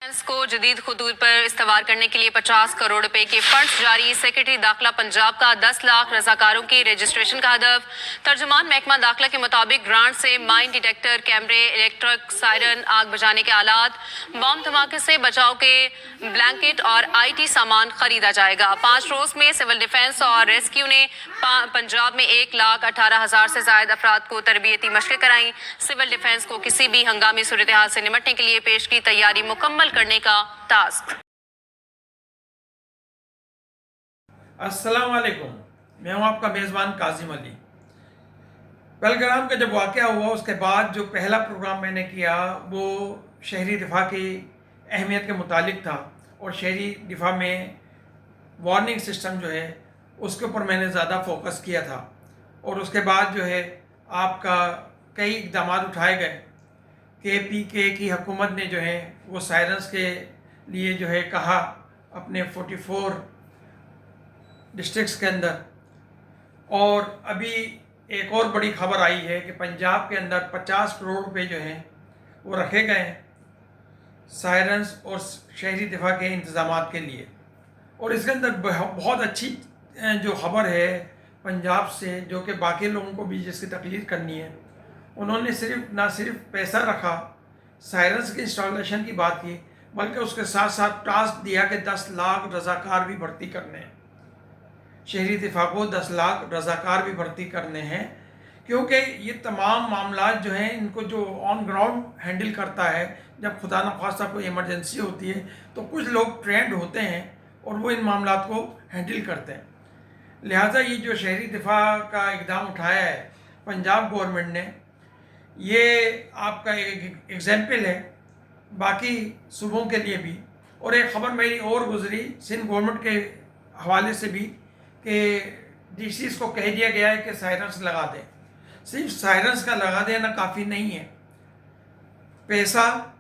को जदीद खतूत पर इस्तवार करने के लिए 50 करोड़ रुपए के फंड्स जारी। सेक्रेटरी दाखिला पंजाब का 10 लाख रजाकारों की रजिस्ट्रेशन का हदफ। तर्जुमान महकमा दाखिला के मुताबिक ग्रांट से माइन डिटेक्टर, कैमरे, इलेक्ट्रिक सायरन, आग बुझाने के आलात, बम धमाके से बचाव के ब्लैंकेट और IT सामान खरीदा जाएगा। 5 रोज में सिविल डिफेंस और रेस्क्यू ने पंजाब में 1,18,000 से ज्यादा अफराद को तरबियती मशक़ें कराई। सिविल डिफेंस को किसी भी हंगामी सूरत हाल से निपटने के लिए पेश की तैयारी मुकम्मल करने का टास्क। अस्सलाम वालेकुम, मैं हूं आपका मेज़बान काजिम अली। पहलगाम का जब वाक़या हुआ उसके बाद जो पहला प्रोग्राम मैंने किया वो शहरी दिफा की अहमियत के मुतालिक था और शहरी दिफा में वार्निंग सिस्टम जो है उसके ऊपर मैंने ज़्यादा फोकस किया था। और उसके बाद जो है आपका कई इक़दाम उठाए गए। KPK की हुकूमत ने जो है वो सायरन्स के लिए जो है कहा अपने 44 डिस्ट्रिक्ट्स के अंदर। और अभी एक और बड़ी खबर आई है कि पंजाब के अंदर 50 करोड़ रुपए जो हैं वो रखे गए हैं सायरन्स और शहरी दिफा के इंतज़ामात के लिए। और इसके अंदर बहुत अच्छी जो खबर है पंजाब से, जो कि बाकी लोगों को भी जिसकी तकलीफ करनी है, उन्होंने ना सिर्फ पैसा रखा, सायरन्स के इंस्टॉलेशन की बात की, बल्कि उसके साथ साथ टास्क दिया कि 10 लाख रज़ाकार भी भर्ती करने हैं। शहरी दिफा को 10 लाख रज़ाकार भी भर्ती करने हैं, क्योंकि ये तमाम मामला जो हैं इनको जो ऑन ग्राउंड हैंडल करता है, जब खुदा न खास्ता कोई इमरजेंसी होती है तो कुछ लोग ट्रेंड होते हैं और वो इन मामला को हैंडल करते हैं। लिहाजा ये जो शहरी दिफा का इक़दाम उठाया है पंजाब गवर्नमेंट ने, ये आपका एक एग्जाम्पल है बाकी सूबों के लिए भी। और एक ख़बर मेरी और गुजरी सिंध गवर्नमेंट के हवाले से भी कि DCs को कह दिया गया है कि सायरन्स लगा दें। सिर्फ सायरन्स का लगा देना काफ़ी नहीं है, पैसा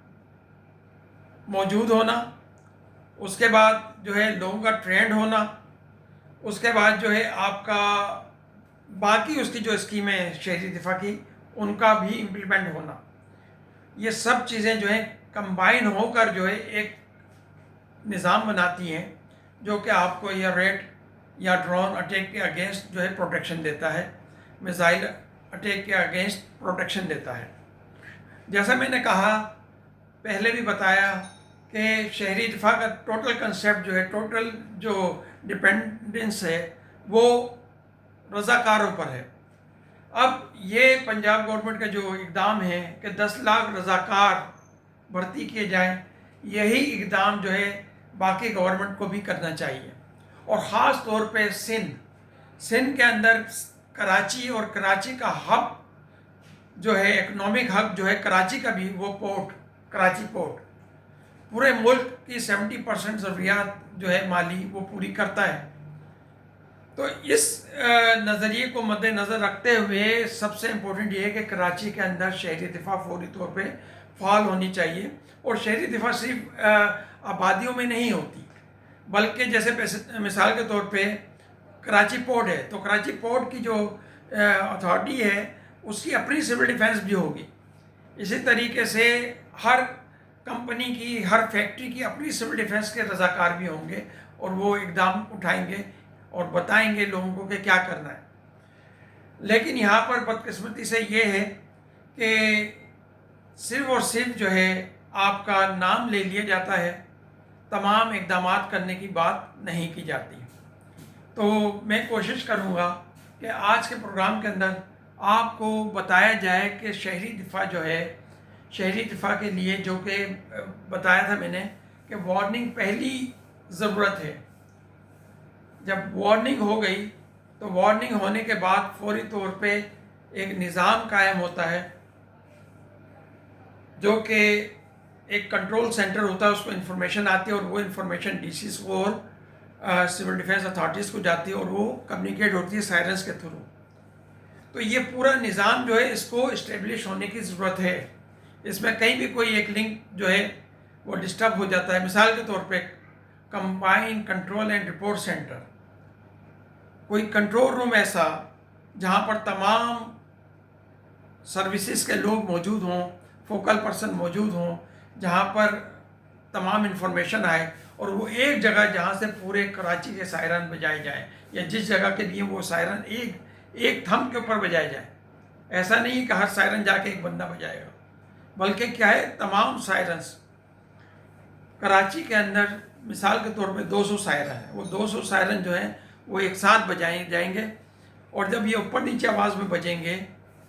मौजूद होना, उसके बाद जो है लोगों का ट्रेंड होना, उसके बाद जो है आपका बाकी उसकी जो स्कीमें हैं शहरी दिफा की उनका भी इम्प्लीमेंट होना, ये सब चीज़ें जो हैं कंबाइन होकर जो है एक निज़ाम बनाती हैं जो कि आपको या रेड या ड्रोन अटैक के अगेंस्ट जो है प्रोटेक्शन देता है, मिसाइल अटैक के अगेंस्ट प्रोटेक्शन देता है। जैसा मैंने कहा पहले भी बताया कि शहरी दिफा का टोटल कंसेप्ट जो है, टोटल जो डिपेंडेंस है वो रज़ाकारों पर है। अब ये पंजाब गवर्नमेंट का जो इक़दाम है कि 10 लाख रज़ाकार भर्ती किए जाएं, यही इक़दाम जो है बाकी गवर्नमेंट को भी करना चाहिए। और ख़ास तौर पे सिंध के अंदर कराची, और कराची का हब जो है इकनॉमिक हब जो है कराची का भी, वो पोर्ट, कराची पोर्ट पूरे मुल्क की 70% ज़रूरियात जो है माली वो पूरी करता है। तो इस नज़रिए को मद्देनज़र रखते हुए सबसे इम्पोर्टेंट ये है कि कराची के अंदर शहरी दिफा फौरी तौर पे फ़ाल होनी चाहिए। और शहरी दिफा सिर्फ आबादियों में नहीं होती, बल्कि जैसे मिसाल के तौर पे कराची पोर्ट है तो कराची पोर्ट की जो अथॉरिटी है उसकी अपनी सिविल डिफेंस भी होगी। इसी तरीके से हर कंपनी की, हर फैक्ट्री की अपनी सिविल डिफेंस के रज़ाकार भी होंगे और वो इक़दाम उठाएंगे और बताएंगे लोगों को कि क्या करना है। लेकिन यहाँ पर बदकिस्मती से ये है कि सिर्फ और सिर्फ जो है आपका नाम ले लिया जाता है, तमाम इक़दाम करने की बात नहीं की जाती। तो मैं कोशिश करूँगा कि आज के प्रोग्राम के अंदर आपको बताया जाए कि शहरी दिफा जो है, शहरी दिफा के लिए जो कि बताया था मैंने कि वार्निंग पहली ज़रूरत है। जब वार्निंग हो गई तो वार्निंग होने के बाद फौरी तौर पे एक निज़ाम कायम होता है जो कि एक कंट्रोल सेंटर होता है, उसको इन्फॉर्मेशन आती है और वो इन्फॉर्मेशन DCs को और सिविल डिफेंस अथॉरिटीज़ को जाती है और वो कम्युनिकेट होती है सायरन्स के थ्रू। तो ये पूरा निज़ाम जो है इसको इस्टेब्लिश होने की ज़रूरत है। इसमें कहीं भी कोई एक लिंक जो है वो डिस्टर्ब हो जाता है। मिसाल के तौर पे combined control and report centre, कोई कंट्रोल रूम ऐसा जहाँ पर तमाम सर्विसेज के लोग मौजूद हों, फोकल पर्सन मौजूद हों, जहाँ पर तमाम इंफॉर्मेशन आए और वो एक जगह जहाँ से पूरे कराची के सायरन बजाए जाए, या जिस जगह के लिए वो सायरन एक थंब के ऊपर बजाया जाए। ऐसा नहीं कि हर सायरन जाके एक बंदा बजाएगा, बल्कि क्या है, तमाम सायरन्स कराची के अंदर मिसाल के तौर पे 200 सायरन है, वो 200 सायरन जो हैं वो एक साथ बजाए जाएंगे, और जब ये ऊपर नीचे आवाज़ में बजेंगे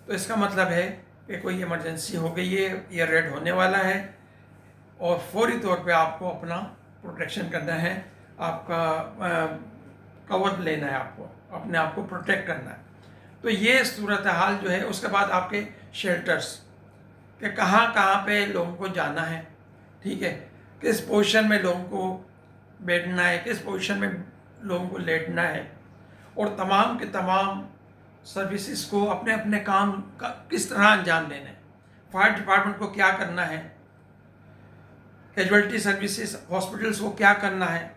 तो इसका मतलब है कि कोई इमरजेंसी हो गई है, ये रेड होने वाला है, और फौरी तौर पे आपको अपना प्रोटेक्शन करना है, आपका कवर लेना है, आपको अपने आप को प्रोटेक्ट करना है। तो ये सूरत हाल जो है। उसके बाद आपके शेल्टर्स कि कहाँ कहाँ पे लोगों को जाना है, ठीक है, किस पोजीशन में लोगों को बैठना है, किस पोजीशन में लोगों को लेटना है, और तमाम के तमाम सर्विसेज को अपने अपने काम का किस तरह अंजाम देना है। फायर डिपार्टमेंट को क्या करना है, कैजुअल्टी सर्विसेज हॉस्पिटल्स को क्या करना है,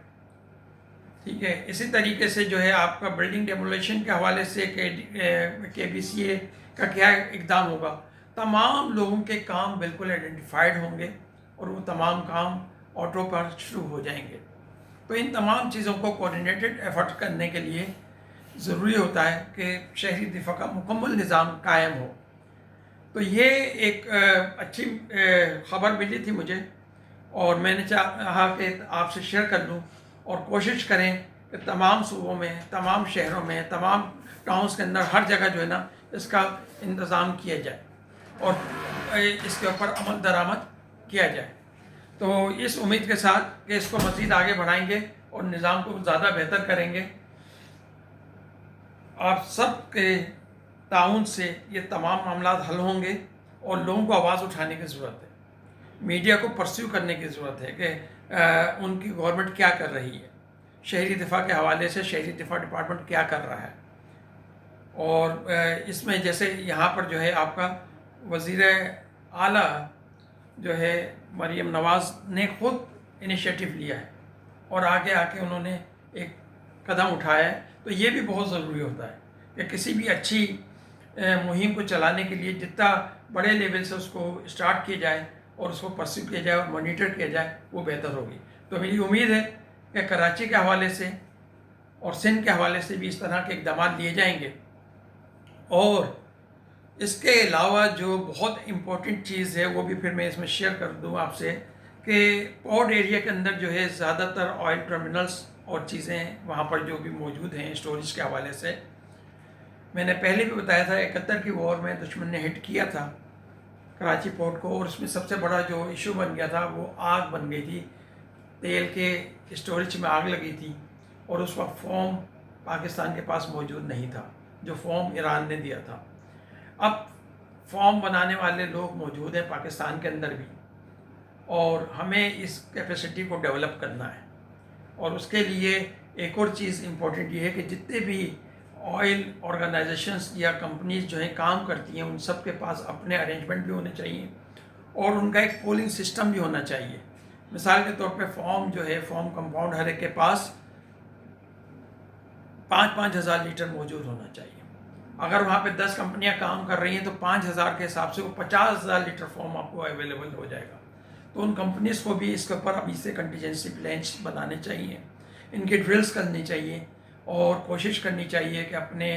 ठीक है। इसी तरीके से जो है आपका बिल्डिंग डेमोलेशन के हवाले से KBCA का क्या इकदाम होगा। तमाम लोगों के काम बिल्कुल आइडेंटिफाइड होंगे और वो तमाम काम ऑटो पर शुरू हो जाएंगे। तो इन तमाम चीज़ों को कोऑर्डिनेटेड एफर्ट करने के लिए ज़रूरी होता है कि शहरी दिफा का मुकम्मल निज़ाम कायम हो। तो ये एक अच्छी ख़बर मिली थी मुझे, और मैंने चाहा कि आपसे शेयर कर लूँ, और कोशिश करें कि तमाम सूबों में, तमाम शहरों में, तमाम टाउन्स के अंदर हर जगह जो है ना इसका इंतज़ाम किया जाए और इसके ऊपर अमल दरामद किया जाए। तो इस उम्मीद के साथ कि इसको मज़ीद आगे बढ़ाएंगे और निज़ाम को ज़्यादा बेहतर करेंगे। आप सब के ताउन से ये तमाम मामला हल होंगे और लोगों को आवाज़ उठाने की ज़रूरत है, मीडिया को परस्यू करने की ज़रूरत है कि उनकी गवर्नमेंट क्या कर रही है, शहरी दिफा के हवाले से शहरी दिफा डिपार्टमेंट क्या कर रहा है। और इसमें जैसे यहाँ पर जो है आपका वज़ीर आला जो है मरीम नवाज़ ने खुद इनिशिएटिव लिया है और आगे आके उन्होंने एक कदम उठाया है। तो ये भी बहुत ज़रूरी होता है कि किसी भी अच्छी मुहिम को चलाने के लिए जितना बड़े लेवल से उसको स्टार्ट किया जाए और उसको परस्यू किया जाए और मॉनिटर किया जाए, वो बेहतर होगी। तो मेरी उम्मीद है कि कराची के हवाले से और सिंध के हवाले से भी इस तरह के इक़दाम लिए जाएंगे। और इसके अलावा जो बहुत इम्पोर्टेंट चीज़ है वो भी फिर मैं इसमें शेयर कर दूँ आपसे कि पोर्ट एरिया के अंदर जो है ज़्यादातर ऑयल टर्मिनल्स और चीज़ें वहाँ पर जो भी मौजूद हैं स्टोरेज के हवाले से, मैंने पहले भी बताया था 71 की वॉर में दुश्मन ने हिट किया था कराची पोर्ट को, और उसमें सबसे बड़ा जो इशू बन गया था वो आग बन गई थी, तेल के स्टोरेज में आग लगी थी, और उस वक्त फोम पाकिस्तान के पास मौजूद नहीं था, जो फोम ईरान ने दिया था। अब फोम बनाने वाले लोग मौजूद हैं पाकिस्तान के अंदर भी, और हमें इस कैपेसिटी को डेवलप करना है। और उसके लिए एक और चीज़ इम्पोर्टेंट ये है कि जितने भी ऑयल ऑर्गेनाइजेशंस या कंपनीज जो हैं काम करती हैं, उन सब के पास अपने अरेंजमेंट भी होने चाहिए और उनका एक पोलिंग सिस्टम भी होना चाहिए। मिसाल के तौर पे फॉर्म जो है, फॉर्म कंपाउंड हर एक के पास 5-5 हज़ार लीटर मौजूद होना चाहिए। अगर वहाँ पे 10 कंपनियाँ काम कर रही हैं तो 5,000 के हिसाब से वो 50,000 लीटर फॉर्म आपको अवेलेबल हो जाएगा। तो उन कंपनीज़ को भी इसके ऊपर अभी से कंटीजेंसी प्लान्स बनाने चाहिए, इनके ड्रिल्स करनी चाहिए और कोशिश करनी चाहिए कि अपने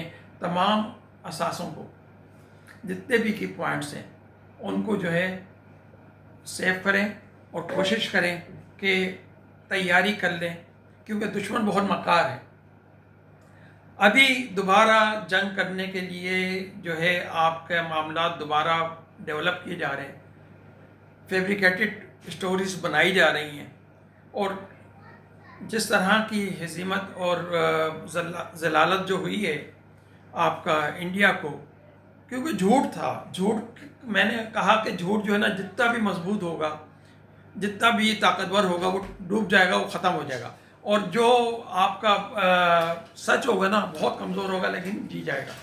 तमाम असासों को, जितने भी की पॉइंट्स हैं, उनको जो है सेव करें और कोशिश करें कि तैयारी कर लें, क्योंकि दुश्मन बहुत मक्कार है। अभी दोबारा जंग करने के लिए जो है आपके मामला दोबारा डेवलप किए जा रहे हैं, फैब्रिकेटेड स्टोरीज बनाई जा रही हैं, और जिस तरह की हज़ीमत और ज़लालत जो हुई है आपका इंडिया को, क्योंकि झूठ था, झूठ मैंने कहा कि झूठ जो है ना जितना भी मजबूत होगा, जितना भी ताकतवर होगा, वो डूब जाएगा, वो ख़त्म हो जाएगा, और जो आपका सच होगा ना बहुत कमज़ोर होगा लेकिन जी जाएगा।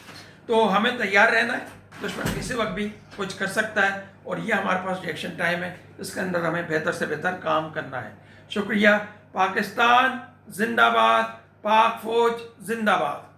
तो हमें तैयार रहना है, दुश्मन किसी वक्त भी कुछ कर सकता है, और ये हमारे पास रिएक्शन टाइम है, इसके अंदर हमें बेहतर से बेहतर काम करना है। शुक्रिया। पाकिस्तान जिंदाबाद, पाक फौज जिंदाबाद।